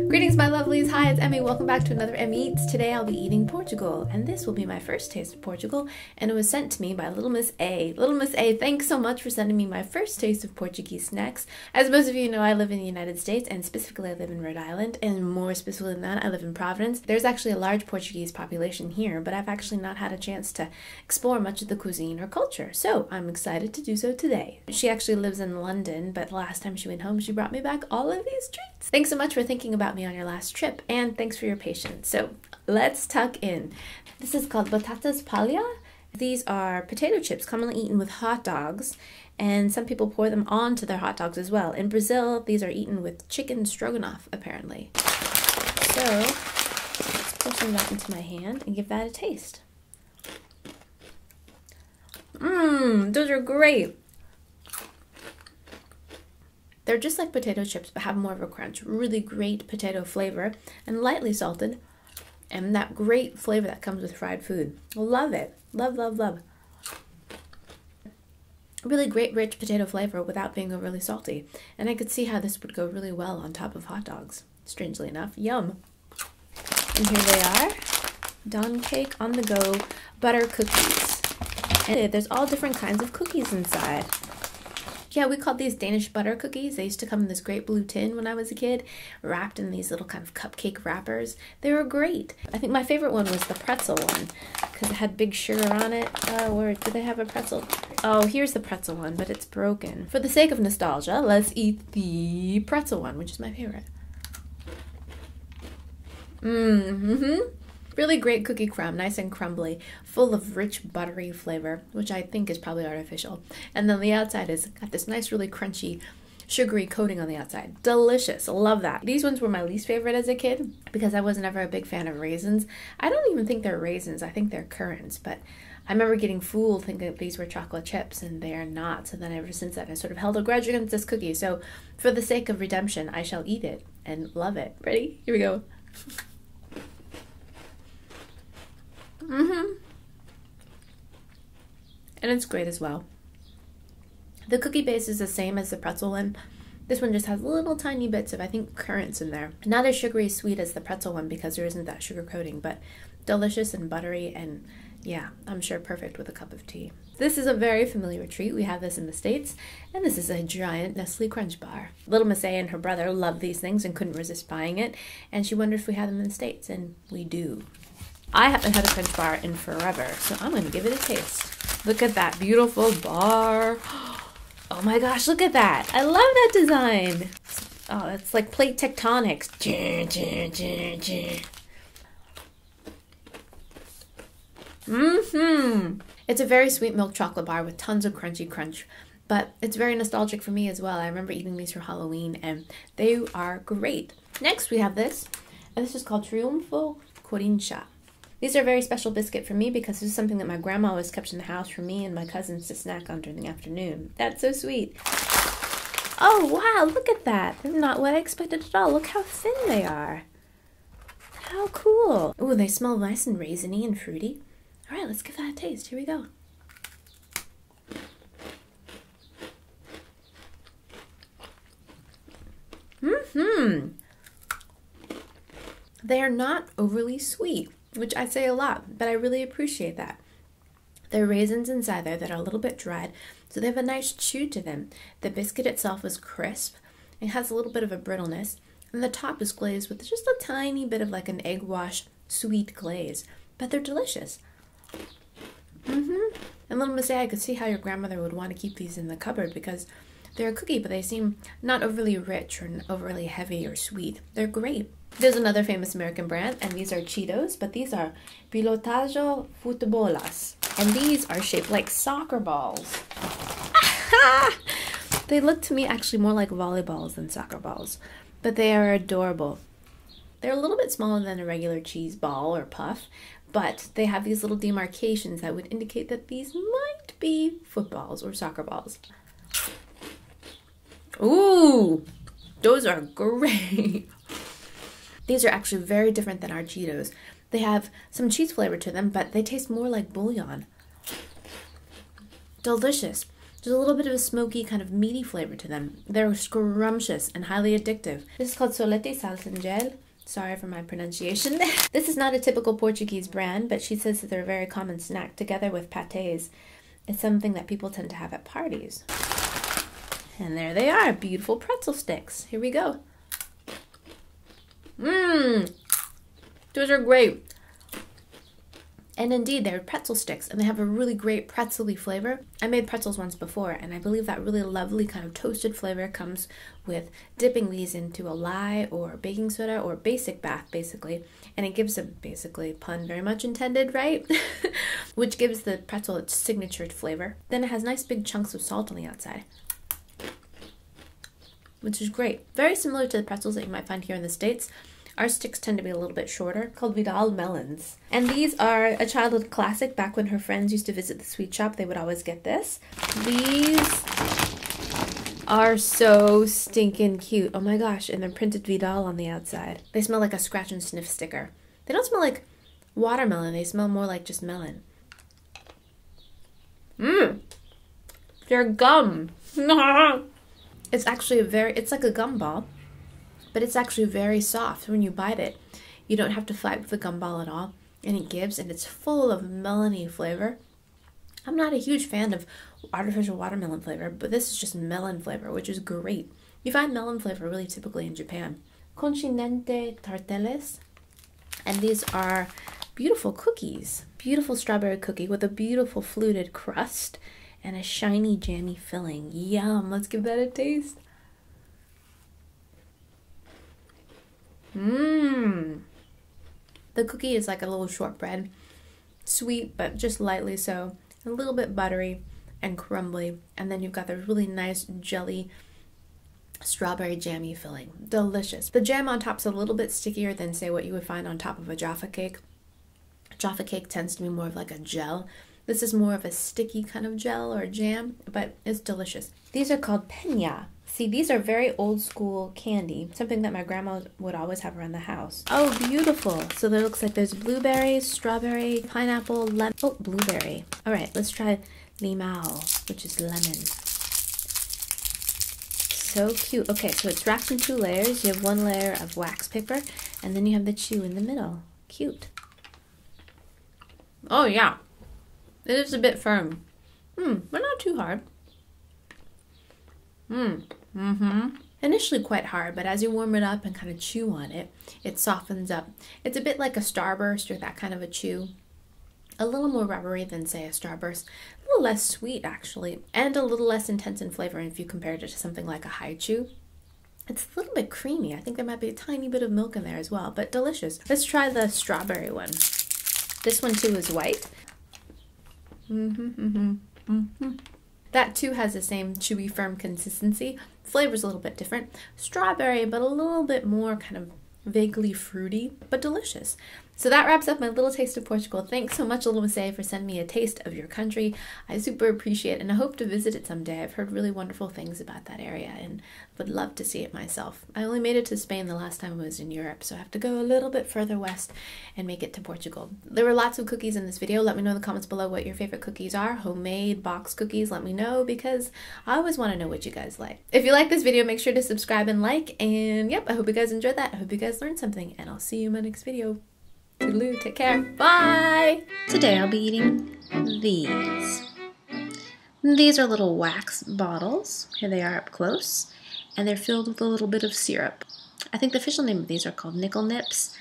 Greetings, my lovelies. Hi, it's Emmy. Welcome back to another Emmy Eats. Today I'll be eating Portugal, and this will be my first taste of Portugal, and it was sent to me by Little Miss A. Little Miss A, thanks so much for sending me my first taste of Portuguese snacks. As most of you know, I live in the United States, and specifically I live in Rhode Island, and more specifically than that, I live in Providence. There's actually a large Portuguese population here, but I've actually not had a chance to explore much of the cuisine or culture, so I'm excited to do so today. She actually lives in London, but last time she went home, she brought me back all of these treats. Thanks so much for thinking about me on your last trip, and thanks for your patience. So let's tuck in. This is called Batatas Pahla. These are potato chips commonly eaten with hot dogs, and some people pour them onto their hot dogs as well. In Brazil, these are eaten with chicken stroganoff, apparently. So let's pour some of that into my hand and give that a taste. Those are great. They're just like potato chips, but have more of a crunch. Really great potato flavor and lightly salted. And that great flavor that comes with fried food. Love it. Love, love, love. Really great, rich potato flavor without being overly salty. And I could see how this would go really well on top of hot dogs. Strangely enough. Yum. And here they are. Dawn cake on the go butter cookies. And there's all different kinds of cookies inside. Yeah, we called these Danish butter cookies. They used to come in this great blue tin when I was a kid, wrapped in these little kind of cupcake wrappers. They were great. I think my favorite one was the pretzel one because it had big sugar on it. Where do they have a pretzel? Oh, here's the pretzel one, but it's broken. For the sake of nostalgia, let's eat the pretzel one, which is my favorite. Really great cookie crumb, nice and crumbly, full of rich buttery flavor, which I think is probably artificial. And then the outside is got this nice, really crunchy, sugary coating on the outside. Delicious, love that. These ones were my least favorite as a kid because I wasn't ever a big fan of raisins. I don't even think they're raisins, I think they're currants, but I remember getting fooled thinking that these were chocolate chips and they are not. So then ever since then I sort of held a grudge against this cookie. So for the sake of redemption, I shall eat it and love it. Ready? Here we go. And it's great as well. The cookie base is the same as the pretzel one. This one just has little tiny bits of, I think, currants in there. Not as sugary sweet as the pretzel one because there isn't that sugar coating, but delicious and buttery and yeah, I'm sure perfect with a cup of tea. This is a very familiar treat. We have this in the States, and this is a giant Nestle Crunch bar. Little Miss A and her brother loved these things and couldn't resist buying it, and she wondered if we had them in the States, and we do. I haven't had a Crunch bar in forever, so I'm going to give it a taste. Look at that beautiful bar. Oh my gosh, look at that. I love that design. Oh, it's like plate tectonics. It's a very sweet milk chocolate bar with tons of crunchy crunch, but it's very nostalgic for me as well. I remember eating these for Halloween, and they are great. Next, we have this, and this is called Triunfo Cortinia. These are a very special biscuit for me because this is something that my grandma always kept in the house for me and my cousins to snack on during the afternoon. That's so sweet. Oh, wow, look at that. They're not what I expected at all. Look how thin they are. How cool. Oh, they smell nice and raisiny and fruity. All right, let's give that a taste. Here we go. They are not overly sweet, which I say a lot, but I really appreciate that. There are raisins inside there that are a little bit dried, so they have a nice chew to them. The biscuit itself is crisp. It has a little bit of a brittleness, and the top is glazed with just a tiny bit of like an egg wash sweet glaze, but they're delicious. And Little Miss A, I could see how your grandmother would want to keep these in the cupboard because they're a cookie, but they seem not overly rich or overly heavy or sweet. They're great. There's another famous American brand, and these are Cheetos, but these are Cheetos Futebolas. And these are shaped like soccer balls. They look to me actually more like volleyballs than soccer balls, but they are adorable. They're a little bit smaller than a regular cheese ball or puff, but they have these little demarcations that would indicate that these might be footballs or soccer balls. Ooh, those are great. These are actually very different than our Cheetos. They have some cheese flavor to them, but they taste more like bouillon. Delicious. There's a little bit of a smoky, kind of meaty flavor to them. They're scrumptious and highly addictive. This is called Soletti Salsa and Gel. Sorry for my pronunciation. This is not a typical Portuguese brand, but she says that they're a very common snack together with pâtés. It's something that people tend to have at parties. And there they are, beautiful pretzel sticks. Here we go. Mmm, those are great. And indeed, they're pretzel sticks, and they have a really great pretzel-y flavor. I made pretzels once before, and I believe that really lovely kind of toasted flavor comes with dipping these into a lye or baking soda or basic bath, basically. And it gives them, basically, pun very much intended, right? Which gives the pretzel its signature flavor. Then it has nice big chunks of salt on the outside, which is great. Very similar to the pretzels that you might find here in the States. Our sticks tend to be a little bit shorter, called Vidal melons. And these are a childhood classic. Back when her friends used to visit the sweet shop, they would always get this. These are so stinking cute. Oh my gosh, and they're printed Vidal on the outside. They smell like a scratch and sniff sticker. They don't smell like watermelon, they smell more like just melon. Mmm, they're gum. It's actually it's like a gumball. But it's actually very soft. When you bite it, you don't have to fight with the gumball at all. And it's full of melony flavor. I'm not a huge fan of artificial watermelon flavor, but this is just melon flavor, which is great. You find melon flavor really typically in Japan. Continente Tartales. And these are beautiful cookies. Beautiful strawberry cookie with a beautiful fluted crust and a shiny jammy filling. Yum, let's give that a taste. Mmm. The cookie is like a little shortbread. Sweet, but just lightly so. A little bit buttery and crumbly. And then you've got the really nice jelly strawberry jammy filling. Delicious. The jam on top's a little bit stickier than, say, what you would find on top of a Jaffa cake. Jaffa cake tends to be more of like a gel. This is more of a sticky kind of gel or jam, but it's delicious. These are called Penha. See, these are very old school candy, something that my grandma would always have around the house. Oh, beautiful. So there looks like there's blueberries, strawberry, pineapple, lemon. Oh, blueberry. All right, let's try limão, which is lemon. So cute. Okay, so it's wrapped in 2 layers. You have 1 layer of wax paper, and then you have the chew in the middle. Cute. Oh, yeah. It is a bit firm. But not too hard. Initially quite hard, but as you warm it up and kind of chew on it, it softens up. It's a bit like a Starburst or that kind of a chew. A little more rubbery than, say, a Starburst. A little less sweet, actually, and a little less intense in flavor if you compared it to something like a High Chew. It's a little bit creamy. I think there might be a tiny bit of milk in there as well, but delicious. Let's try the strawberry one. This one, too, is white. That too has the same chewy, firm consistency. Flavor's a little bit different. Strawberry, but a little bit more kind of vaguely fruity, but delicious. So that wraps up my little taste of Portugal. Thanks so much, Little Miss A, for sending me a taste of your country. I super appreciate it, and I hope to visit it someday. I've heard really wonderful things about that area and would love to see it myself. I only made it to Spain the last time I was in Europe, so I have to go a little bit further west and make it to Portugal. There were lots of cookies in this video. Let me know in the comments below what your favorite cookies are. Homemade, box cookies, let me know, because I always want to know what you guys like. If you like this video, make sure to subscribe and like, and yep, I hope you guys enjoyed that. I hope you guys learned something, and I'll see you in my next video. Toodaloo, take care, bye! Today I'll be eating these. These are little wax bottles. Here they are up close, and they're filled with a little bit of syrup. I think the official name of these are called nickel nips.